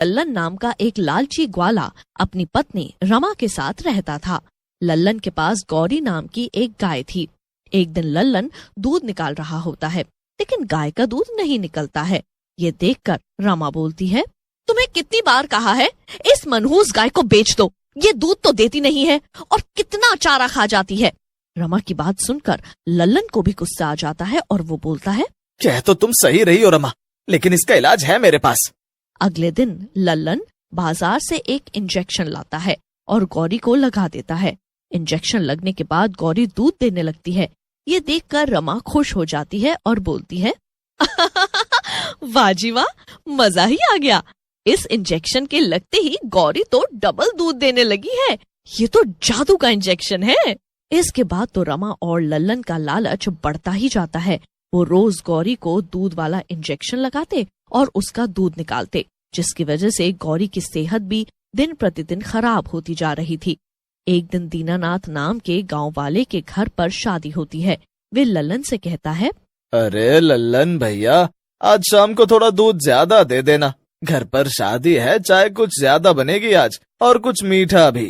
लल्लन नाम का एक लालची ग्वाला अपनी पत्नी रमा के साथ रहता था। लल्लन के पास गौरी नाम की एक गाय थी। एक दिन लल्लन दूध निकाल रहा होता है, लेकिन गाय का दूध नहीं निकलता है। ये देखकर रमा बोलती है, तुम्हें कितनी बार कहा है इस मनहूस गाय को बेच दो, ये दूध तो देती नहीं है और कितना चारा खा जाती है। रमा की बात सुनकर लल्लन को भी गुस्सा आ जाता है और वो बोलता है, कह तो तुम सही रही हो रमा, लेकिन इसका इलाज है मेरे पास। अगले दिन लल्लन बाजार से एक इंजेक्शन लाता है और गौरी को लगा देता है। इंजेक्शन लगने के बाद गौरी दूध देने लगती है। ये देखकर रमा खुश हो जाती है और बोलती है, वाह जी वाह, मजा ही आ गया। इस इंजेक्शन के लगते ही गौरी तो डबल दूध देने लगी है। ये तो जादू का इंजेक्शन है। इसके बाद तो रमा और लल्लन का लालच बढ़ता ही जाता है। वो रोज गौरी को दूध वाला इंजेक्शन लगाते और उसका दूध निकालते, जिसकी वजह से गौरी की सेहत भी दिन प्रतिदिन खराब होती जा रही थी। एक दिन दीनानाथ नाम के गांव वाले के घर पर शादी होती है। वे लल्लन से कहता है, अरे लल्लन भैया, आज शाम को थोड़ा दूध ज्यादा दे देना। घर पर शादी है, चाय कुछ ज्यादा बनेगी आज और कुछ मीठा भी,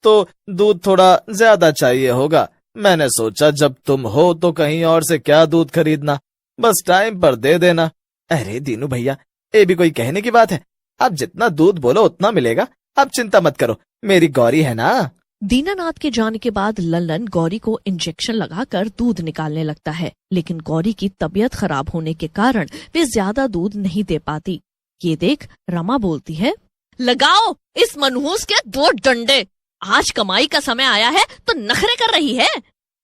तो दूध थोड़ा ज्यादा चाहिए होगा। मैंने सोचा जब तुम हो तो कहीं और से क्या दूध खरीदना, बस टाइम पर दे देना। अरे दीनू भैया, ये भी कोई कहने की बात है? आप जितना दूध बोलो उतना मिलेगा, आप चिंता मत करो, मेरी गौरी है ना। दीनानाथ के जाने के बाद लल्लन गौरी को इंजेक्शन लगाकर दूध निकालने लगता है, लेकिन गौरी की तबीयत खराब होने के कारण वे ज्यादा दूध नहीं दे पाती। ये देख रमा बोलती है, लगाओ इस मनहूस के 2 डंडे, आज कमाई का समय आया है तो नखरे कर रही है।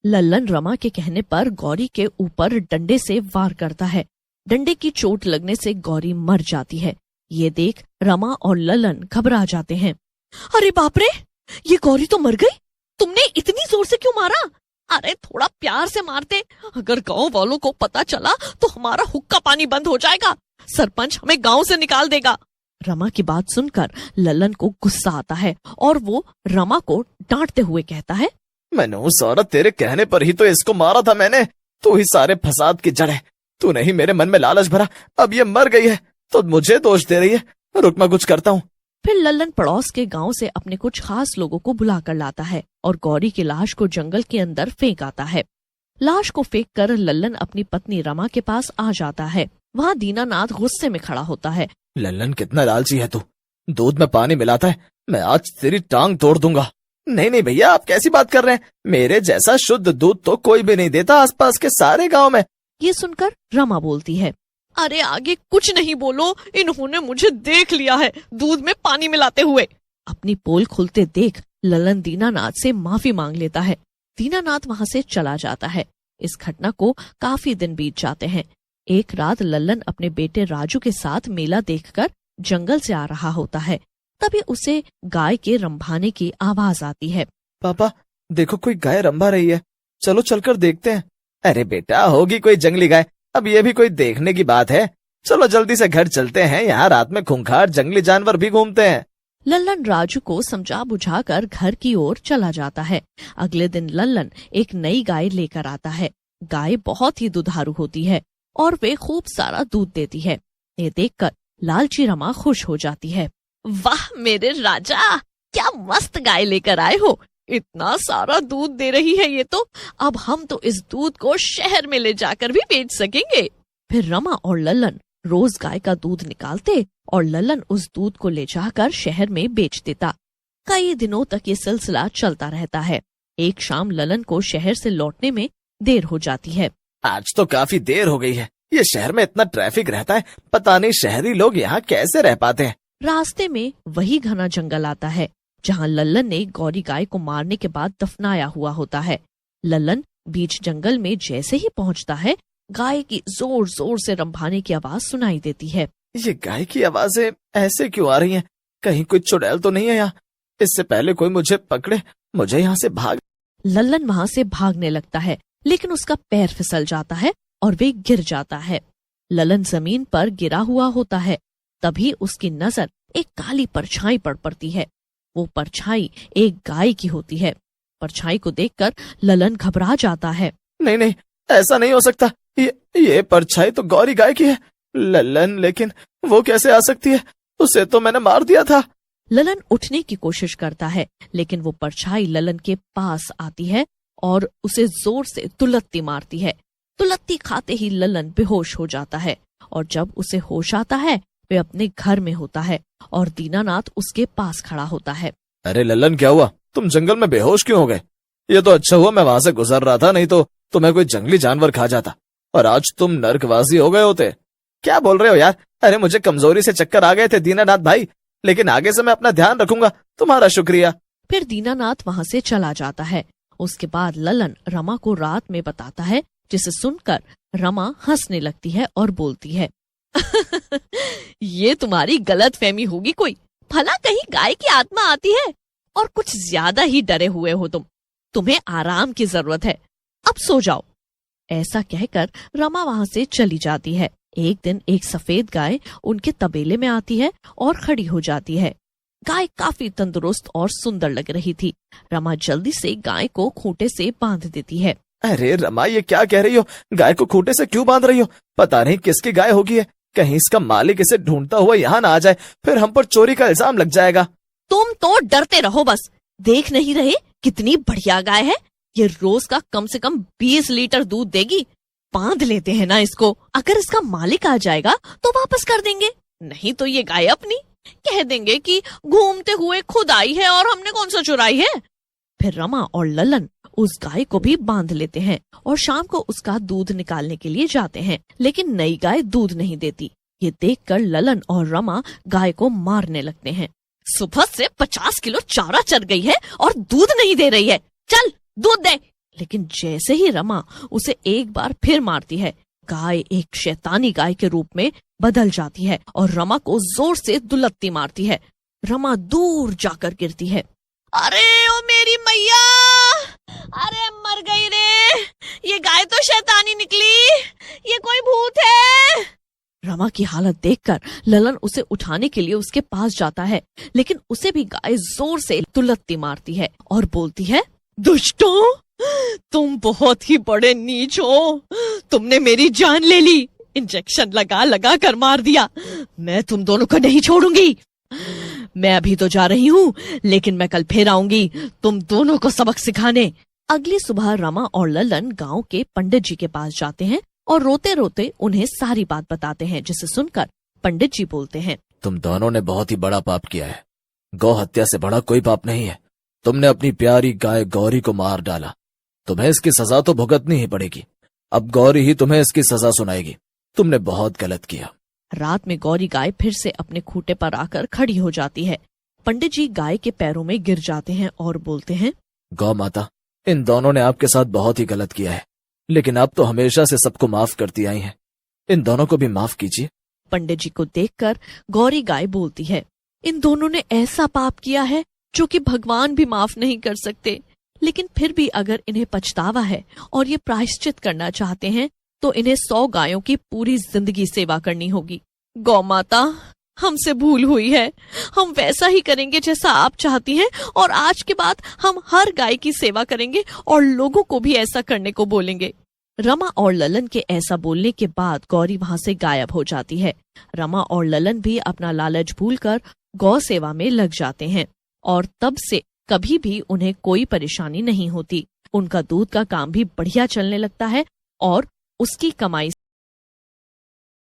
लल्लन रमा के कहने पर गौरी के ऊपर डंडे से वार करता है। डंडे की चोट लगने से गौरी मर जाती है। ये देख रमा और लल्लन घबरा जाते हैं। अरे बाप रे, ये गौरी तो मर गई। तुमने इतनी जोर से क्यों मारा? अरे थोड़ा प्यार से मारते, अगर गांव वालों को पता चला तो हमारा हुक्का पानी बंद हो जाएगा, सरपंच हमें गांव से निकाल देगा। रमा की बात सुनकर लल्लन को गुस्सा आता है और वो रमा को डांटते हुए कहता है, मनहूस औरत, तेरे कहने पर ही तो इसको मारा था मैंने। तू ही सारे फसाद की जड़ है। तूने ही मेरे मन में लालच भरा, अब ये मर गई है तो मुझे दोष दे रही है। रुक, मैं कुछ करता हूँ। फिर लल्लन पड़ोस के गांव से अपने कुछ खास लोगों को बुलाकर लाता है और गौरी की लाश को जंगल के अंदर फेंक आता है। लाश को फेंक कर लल्लन अपनी पत्नी रमा के पास आ जाता है। वहाँ दीनानाथ गुस्से में खड़ा होता है। लल्लन, कितना लालची है तू, दूध में पानी मिलाता है, मैं आज तेरी टांग तोड़ दूंगा। नहीं नहीं भैया, आप कैसी बात कर रहे हैं? मेरे जैसा शुद्ध दूध तो कोई भी नहीं देता आसपास के सारे गांव में। ये सुनकर रमा बोलती है, अरे आगे कुछ नहीं बोलो, इन्होंने मुझे देख लिया है दूध में पानी मिलाते हुए। अपनी पोल खुलते देख लल्लन दीनानाथ से माफी मांग लेता है। दीनानाथ वहाँ से चला जाता है। इस घटना को काफी दिन बीत जाते हैं। एक रात लल्लन अपने बेटे राजू के साथ मेला देखकर जंगल से आ रहा होता है। तभी उसे गाय के रंभाने की आवाज आती है। पापा देखो, कोई गाय रंभा रही है, चलो चलकर देखते हैं। अरे बेटा, होगी कोई जंगली गाय, अब ये भी कोई देखने की बात है? चलो जल्दी से घर चलते हैं, यहाँ रात में खूंखार जंगली जानवर भी घूमते हैं। लल्लन राजू को समझा बुझाकर घर की ओर चला जाता है। अगले दिन लल्लन एक नई गाय लेकर आता है। गाय बहुत ही दुधारू होती है और वे खूब सारा दूध देती है। ये देखकर लालची रमा खुश हो जाती है। वाह मेरे राजा, क्या मस्त गाय लेकर आए हो, इतना सारा दूध दे रही है ये तो। अब हम तो इस दूध को शहर में ले जाकर भी बेच सकेंगे। फिर रमा और लल्लन रोज गाय का दूध निकालते और लल्लन उस दूध को ले जाकर शहर में बेच देता। कई दिनों तक ये सिलसिला चलता रहता है। एक शाम लल्लन को शहर से लौटने में देर हो जाती है। आज तो काफी देर हो गई है, ये शहर में इतना ट्रैफिक रहता है, पता नहीं शहरी लोग यहाँ कैसे रह पाते हैं। रास्ते में वही घना जंगल आता है जहाँ लल्लन ने गौरी गाय को मारने के बाद दफनाया हुआ होता है। लल्लन बीच जंगल में जैसे ही पहुँचता है, गाय की जोर जोर से रंभाने की आवाज सुनाई देती है। ये गाय की आवाजें ऐसे क्यों आ रही हैं? कहीं कोई चुड़ैल तो नहीं है यहाँ? इससे पहले कोई मुझे पकड़े, मुझे यहाँ से भाग। लल्लन वहाँ से भागने लगता है, लेकिन उसका पैर फिसल जाता है और वे गिर जाता है। लल्लन जमीन पर गिरा हुआ होता है। तभी उसकी नजर एक काली परछाई पर पड़ती है। वो परछाई एक गाय की होती है। परछाई को देखकर लल्लन घबरा जाता है। नहीं नहीं, ऐसा नहीं हो सकता, ये परछाई तो गौरी गाय की है। लल्लन, लेकिन वो कैसे आ सकती है? उसे तो मैंने मार दिया था। ललन उठने की कोशिश करता है, लेकिन वो परछाई ललन के पास आती है और उसे जोर से तुलत्ती मारती है। तुलत्ती खाते ही ललन बेहोश हो जाता है और जब उसे होश आता है वे अपने घर में होता है और दीनानाथ उसके पास खड़ा होता है। अरे ललन, क्या हुआ? तुम जंगल में बेहोश क्यों हो गए? ये तो अच्छा हुआ मैं वहां से गुजर रहा था, नहीं तो तुम्हें कोई जंगली जानवर खा जाता और आज तुम नर्कवासी हो गए होते। क्या बोल रहे हो यार? अरे मुझे कमजोरी से चक्कर आ गए थे दीनानाथ भाई, लेकिन आगे से मैं अपना ध्यान रखूंगा। तुम्हारा शुक्रिया। फिर दीनानाथ वहां से चला जाता है। उसके बाद ललन रमा को रात में बताता है, जिसे सुनकर रमा हंसने लगती है और बोलती है ये तुम्हारी गलतफहमी होगी कोई। भला कहीं गाय की आत्मा आती है और कुछ ज्यादा ही डरे हुए हो तुम। तुम्हें आराम की जरूरत है, अब सो जाओ। ऐसा कहकर रमा वहां से चली जाती है। एक दिन एक सफेद गाय उनके तबेले में आती है और खड़ी हो जाती है। गाय काफी तंदुरुस्त और सुंदर लग रही थी। रमा जल्दी से गाय को खूंटे से बांध देती है। अरे रमा, ये क्या कह रही हो? गाय को खूंटे से क्यों बांध रही हो? पता नहीं किसकी गाय होगी है। कहीं इसका मालिक इसे ढूंढता हुआ यहाँ ना आ जाए, फिर हम पर चोरी का इल्जाम लग जाएगा। तुम तो डरते रहो बस। देख नहीं रहे कितनी बढ़िया गाय है? ये रोज का कम से कम 20 लीटर दूध देगी। बांध लेते हैं ना इसको। अगर इसका मालिक आ जाएगा तो वापस कर देंगे, नहीं तो ये गाय अपनी। कह देंगे कि घूमते हुए खुद आई है और हमने कौन सा चुराई है। फिर रमा और ललन उस गाय को भी बांध लेते हैं और शाम को उसका दूध निकालने के लिए जाते हैं, लेकिन नई गाय दूध नहीं देती। ये देखकर ललन और रमा गाय को मारने लगते हैं। सुबह से 50 किलो चारा चर गई है और दूध नहीं दे रही है, चल दूध दे। लेकिन जैसे ही रमा उसे एक बार फिर मारती है, गाय एक शैतानी गाय के रूप में बदल जाती है और रमा को जोर से दुलत्ती मारती है। रमा दूर जाकर गिरती है। अरे ओ मेरी मैया, अरे मर गई रे, ये गाय तो शैतानी निकली, ये कोई भूत है। रमा की हालत देखकर ललन उसे उठाने के लिए उसके पास जाता है, लेकिन उसे भी गाय जोर से तुलत्ती मारती है और बोलती है, दुष्टों, तुम बहुत ही बड़े नीच हो। तुमने मेरी जान ले ली, इंजेक्शन लगा लगा कर मार दिया। मैं तुम दोनों को नहीं छोड़ूंगी। मैं अभी तो जा रही हूँ, लेकिन मैं कल फिर आऊंगी तुम दोनों को सबक सिखाने। अगली सुबह रमा और ललन गांव के पंडित जी के पास जाते हैं और रोते रोते उन्हें सारी बात बताते हैं, जिसे सुनकर पंडित जी बोलते हैं, तुम दोनों ने बहुत ही बड़ा पाप किया है। गौ हत्या से बड़ा कोई पाप नहीं है। तुमने अपनी प्यारी गाय गौरी को मार डाला। तुम्हें इसकी सजा तो भुगतनी ही पड़ेगी। अब गौरी ही तुम्हें इसकी सजा सुनाएगी। तुमने बहुत गलत किया। रात में गौरी गाय फिर से अपने खूंटे पर आकर खड़ी हो जाती है। पंडित जी गाय के पैरों में गिर जाते हैं और बोलते हैं, गौ माता, इन दोनों ने आपके साथ बहुत ही गलत किया है, लेकिन आप तो हमेशा से सबको माफ करती आई हैं। इन दोनों को भी माफ कीजिए। पंडित जी को देखकर गौरी गाय बोलती है, इन दोनों ने ऐसा पाप किया है जो कि भगवान भी माफ नहीं कर सकते, लेकिन फिर भी अगर इन्हें पछतावा है और ये प्रायश्चित करना चाहते हैं तो इन्हें 100 गायों की पूरी जिंदगी सेवा करनी होगी। गौ माता, हमसे भूल हुई है। हम वैसा ही करेंगे जैसा आप चाहती हैं और आज के बाद हम हर गाय की सेवा करेंगे और लोगों को भी ऐसा करने को बोलेंगे। रमा और ललन के ऐसा बोलने के बाद गौरी वहां से गायब हो जाती है। रमा और ललन भी अपना लालच भूलकर गौ सेवा में लग जाते हैं और तब से कभी भी उन्हें कोई परेशानी नहीं होती। उनका दूध का काम भी बढ़िया चलने लगता है और उसकी कमाई